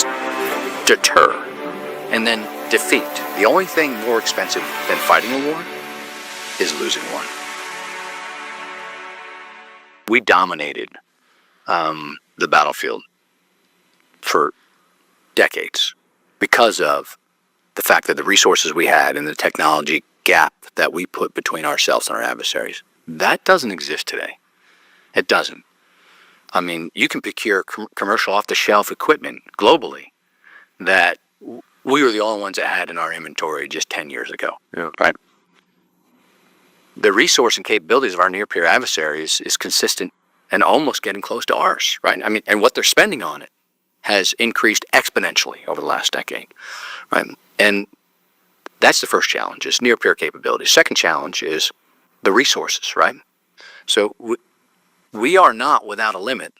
is deter and then defeat. The only thing more expensive than fighting a war is losing one. We dominated the battlefield for decades because of the fact that the resources we had and the technology gap that we put between ourselves and our adversaries. That doesn't exist today. It doesn't. I mean, you can procure commercial off-the-shelf equipment globally that we were the only ones that had in our inventory just 10 years ago, right? The resource and capabilities of our near-peer adversaries is consistent and almost getting close to ours, right? I mean, and what they're spending on it has increased exponentially over the last decade, right? And that's the first challenge, is near-peer capabilities. Second challenge is the resources, right? So we are not without a limit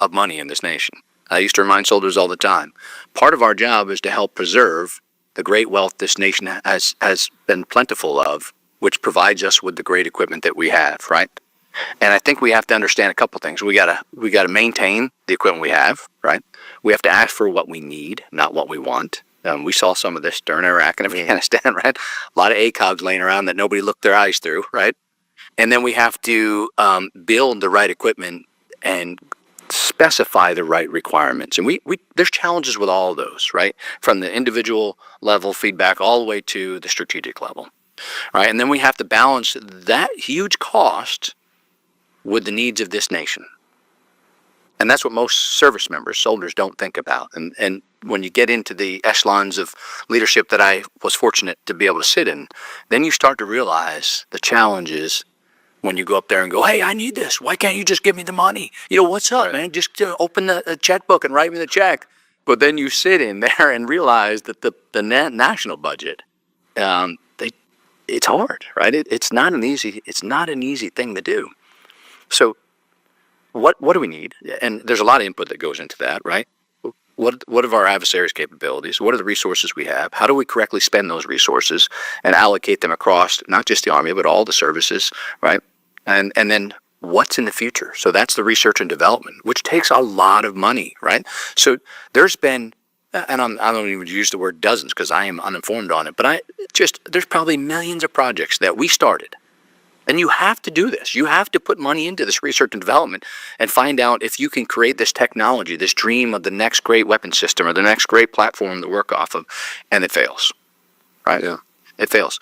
of money in this nation. I used to remind soldiers all the time, part of our job is to help preserve the great wealth this nation has been plentiful of, which provides us with the great equipment that we have, right? And I think we have to understand a couple things. We gotta maintain the equipment we have, right? We have to ask for what we need, not what we want. We saw some of this during Iraq and Afghanistan, right? A lot of ACOGs laying around that nobody looked their eyes through, right? And then we have to build the right equipment and specify the right requirements. And we there's challenges with all of those, right? From the individual level feedback all the way to the strategic level, right? And then we have to balance that huge cost with the needs of this nation. And that's what most service members, soldiers, don't think about. And when you get into the echelons of leadership that I was fortunate to be able to sit in, then you start to realize the challenges when you go up there and go, hey, I need this. Why can't you just give me the money? You know, what's up, man? Just open the checkbook and write me the check. But then you sit in there and realize that the national budget, it's hard, right? It's not an easy thing to do. So what do we need? And there's a lot of input that goes into that, right? What are our adversaries' capabilities? What are the resources we have? How do we correctly spend those resources and allocate them across not just the Army, but all the services, right? And then what's in the future? So that's the research and development, which takes a lot of money, right? So there's been, and I don't even use the word dozens because I am uninformed on it, but there's probably millions of projects that we started. And you have to do this. You have to put money into this research and development and find out if you can create this technology, this dream of the next great weapon system or the next great platform to work off of, and it fails, right? Yeah. It fails.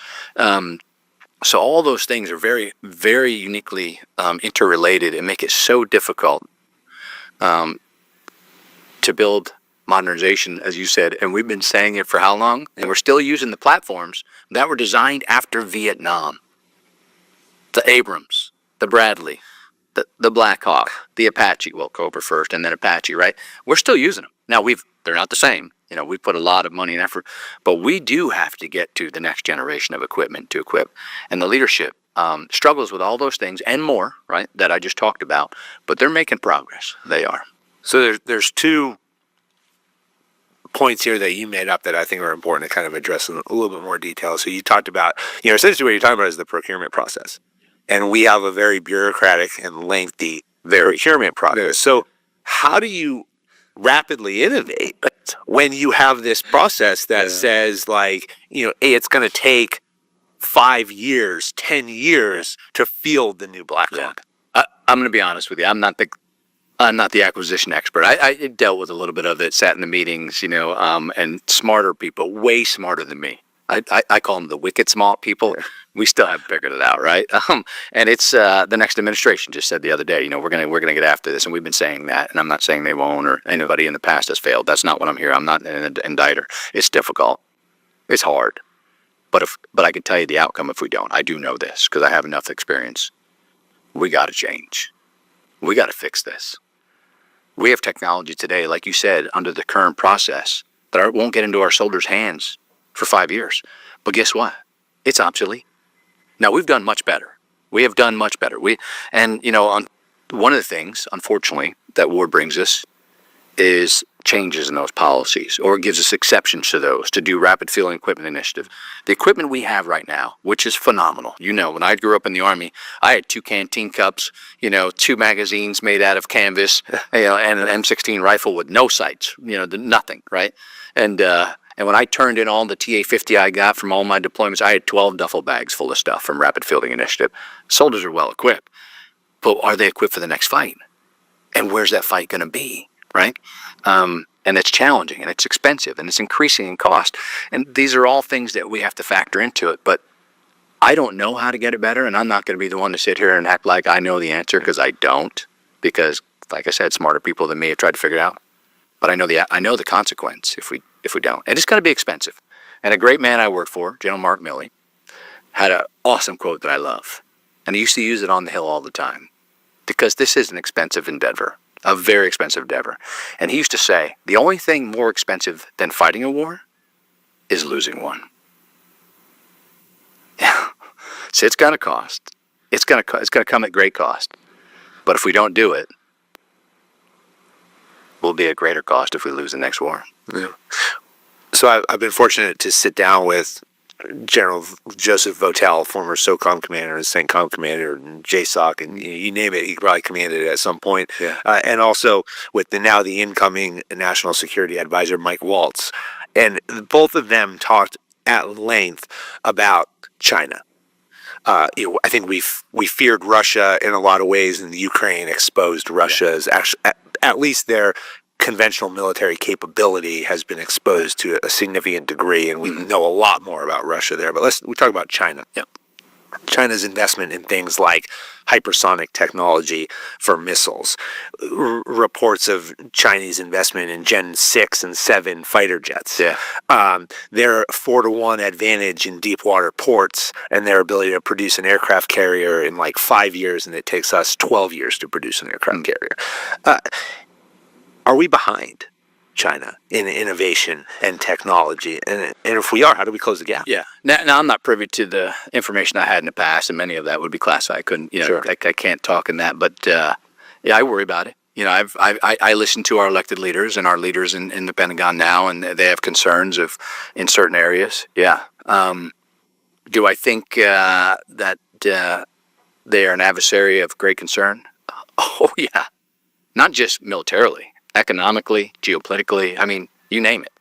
So all those things are very, very uniquely interrelated and make it so difficult to build modernization, as you said. And we've been saying it for how long? And we're still using the platforms that were designed after Vietnam. The Abrams, the Bradley, the Black Hawk, the Apache, well, Cobra first and then Apache, right? We're still using them. Now, they're not the same. You know, we put a lot of money and effort, but we do have to get to the next generation of equipment to equip. And the leadership struggles with all those things and more, right, that I just talked about, but they're making progress. They are. So there's two points here that you made up that I think are important to kind of address in a little bit more detail. So you talked about, essentially what you're talking about is the procurement process. And we have a very bureaucratic and lengthy procurement process. So how do you rapidly innovate when you have this process that says, like, hey, it's going to take 5 years, 10 years to field the new Black Hawk? I'm going to be honest with you. I'm not the acquisition expert. I dealt with a little bit of it, sat in the meetings, and smarter people, way smarter than me. I call them the wicked smart people. We still haven't figured it out, right? And it's the next administration just said the other day, we're gonna get after this, and we've been saying that. And I'm not saying they won't or anybody in the past has failed. That's not what I'm here. I'm not an indicter. It's difficult. It's hard. But I can tell you the outcome if we don't. I do know this because I have enough experience. We got to change. We got to fix this. We have technology today, like you said, under the current process that won't get into our soldiers' hands for 5 years. But guess what? It's obsolete. Now, we've done much better. We have done much better. On one of the things, unfortunately, that war brings us is changes in those policies, or it gives us exceptions to those to do rapid fueling equipment initiative. The equipment we have right now, which is phenomenal. When I grew up in the Army, I had 2 canteen cups, 2 magazines made out of canvas, and an M16 rifle with no sights, nothing, right? And when I turned in all the TA-50 I got from all my deployments, I had 12 duffel bags full of stuff from Rapid Fielding Initiative. Soldiers are well equipped, but are they equipped for the next fight? And where's that fight going to be, right? And it's challenging, and it's expensive, and it's increasing in cost. And these are all things that we have to factor into it. But I don't know how to get it better, and I'm not going to be the one to sit here and act like I know the answer, because I don't. Because, like I said, smarter people than me have tried to figure it out. But I know the consequence if we don't. And it's going to be expensive. And a great man I worked for, General Mark Milley, had an awesome quote that I love. And he used to use it on the Hill all the time. Because this is an expensive endeavor, a very expensive endeavor. And he used to say, the only thing more expensive than fighting a war is losing one. Yeah. So it's going to cost. It's going to come at great cost. But if we don't do it, will be at greater cost if we lose the next war. Yeah. So I've been fortunate to sit down with General Joseph Votel, former SOCOM commander and CENTCOM commander, and JSOC, and you name it, he probably commanded it at some point. Yeah. And also with the incoming National Security Advisor, Mike Waltz. And both of them talked at length about China. I think we feared Russia in a lot of ways, and the Ukraine exposed Russia's at least their conventional military capability has been exposed to a significant degree, and we know a lot more about Russia there. But we talk about China. Yep. China's investment in things like hypersonic technology for missiles, reports of Chinese investment in Gen 6 and 7 fighter jets, their 4-to-1 advantage in deep water ports, and their ability to produce an aircraft carrier in like 5 years, and it takes us 12 years to produce an aircraft carrier. Are we behind China in innovation and technology? And if we are, how do we close the gap? Yeah. Now I'm not privy to the information I had in the past, and many of that would be classified. I couldn't, Sure. I can't talk in that. But I worry about it. I listen to our elected leaders and our leaders in the Pentagon now, and they have concerns in certain areas. Yeah. Do I think that they are an adversary of great concern? Oh yeah. Not just militarily. Economically, geopolitically, I mean, you name it.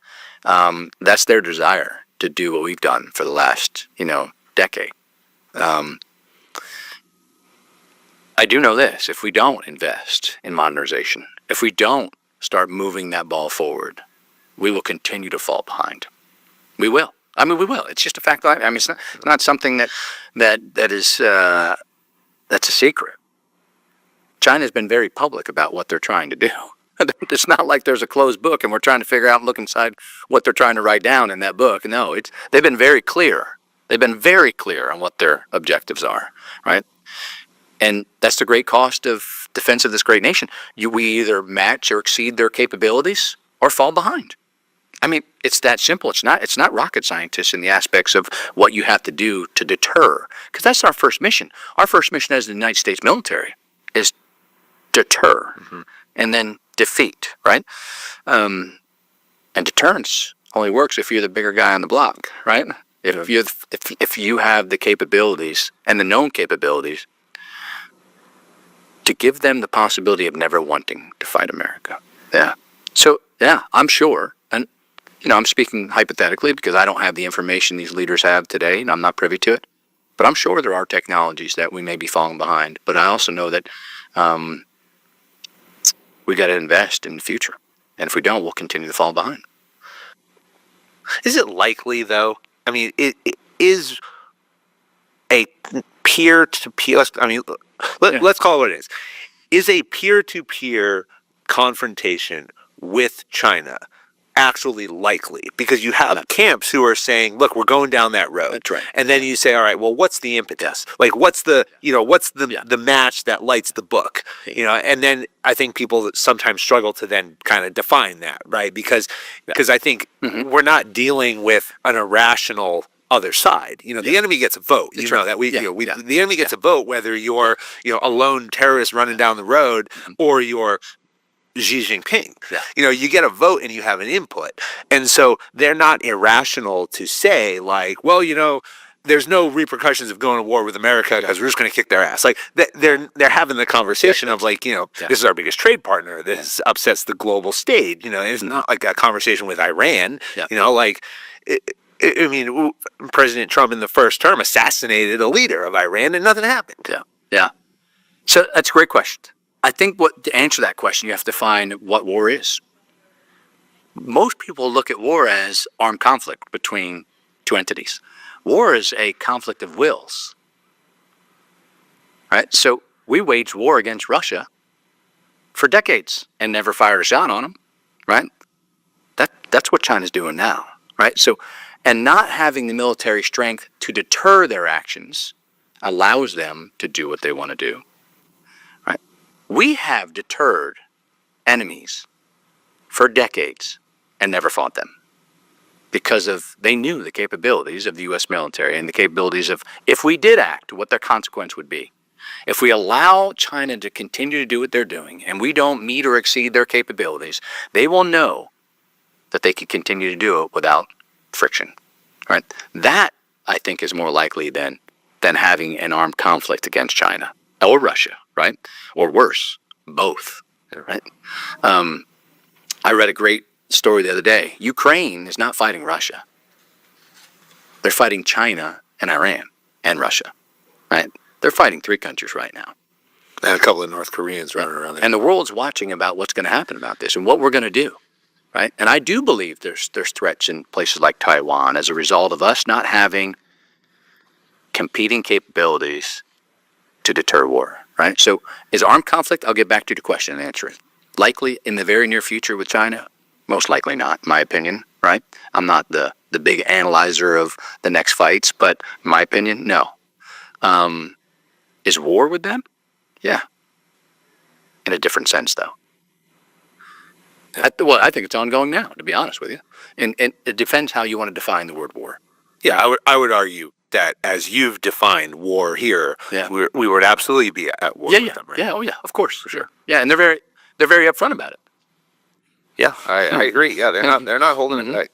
That's their desire to do what we've done for the last, decade. I do know this: if we don't invest in modernization, if we don't start moving that ball forward, we will continue to fall behind. We will. I mean, we will. It's just a fact. I mean, it's not something that is that's a secret. China's been very public about what they're trying to do. It's not like there's a closed book and we're trying to figure out and look inside what they're trying to write down in that book. No, they've been very clear. They've been very clear on what their objectives are, right? And that's the great cost of defense of this great nation. We either match or exceed their capabilities or fall behind. I mean, it's that simple. It's not rocket scientists in the aspects of what you have to do to deter, because that's our first mission. Our first mission as the United States military is deter, and then defeat, right? And deterrence only works if you're the bigger guy on the block, right? If you have the capabilities and the known capabilities to give them the possibility of never wanting to fight America. Yeah. So yeah, I'm sure, and I'm speaking hypothetically because I don't have the information these leaders have today, and I'm not privy to it. But I'm sure there are technologies that we may be falling behind. But I also know that we got to invest in the future, and if we don't, we'll continue to fall behind. Is it likely, though? I mean, it is a peer-to-peer. I mean, let's call it what it is. Is a peer-to-peer confrontation with China actually likely? Because you have camps who are saying, look, we're going down that road. That's right. And then you say, all right, well, what's the impetus? Like, what's the match that lights the book? And then I think people sometimes struggle to then kind of define that, right? Because I think we're not dealing with an irrational other side. The enemy gets a vote. The enemy gets a vote whether you're a lone terrorist running down the road or you're Xi Jinping. Yeah. You know, you get a vote and you have an input. And so they're not irrational to say, like, well, you know, there's no repercussions of going to war with America because we're just going to kick their ass. Like, they're having the conversation of, like, you know, this is our biggest trade partner. This upsets the global stage. You know, it's not like a conversation with Iran. You know, like, I mean, President Trump in the first term assassinated a leader of Iran and nothing happened. Yeah. So that's a great question. I think to answer that question, you have to find what war is. Most people look at war as armed conflict between two entities. War is a conflict of wills, right? So we waged war against Russia for decades and never fired a shot on them, right? That's what China's doing now, right? So, and not having the military strength to deter their actions allows them to do what they want to do, right? We have deterred enemies for decades and never fought them because they knew the capabilities of the U.S. military and the capabilities of, if we did act, what their consequence would be. If we allow China to continue to do what they're doing and we don't meet or exceed their capabilities, they will know that they can continue to do it without friction, right? That, I think, is more likely than having an armed conflict against China or Russia, right? Or worse, both, right? I read a great story the other day. Ukraine is not fighting Russia. They're fighting China and Iran and Russia, right? They're fighting three countries right now. And a couple of North Koreans running around there. And the world's watching about what's going to happen about this and what we're going to do, right? And I do believe there's threats in places like Taiwan as a result of us not having competing capabilities to deter war, right? So is armed conflict? I'll get back to the question and answer it. Likely in the very near future with China? Most likely not, in my opinion, right? I'm not the big analyzer of the next fights, but in my opinion, no. Is war with them? Yeah. In a different sense, though. I think it's ongoing now, to be honest with you. And it depends how you want to define the word war. Yeah, I would argue that as you've defined war here, we would absolutely be at war with them, right? Yeah, oh yeah, of course, for sure. Yeah, and they're very upfront about it. Yeah, I agree. Yeah, they're not holding it back.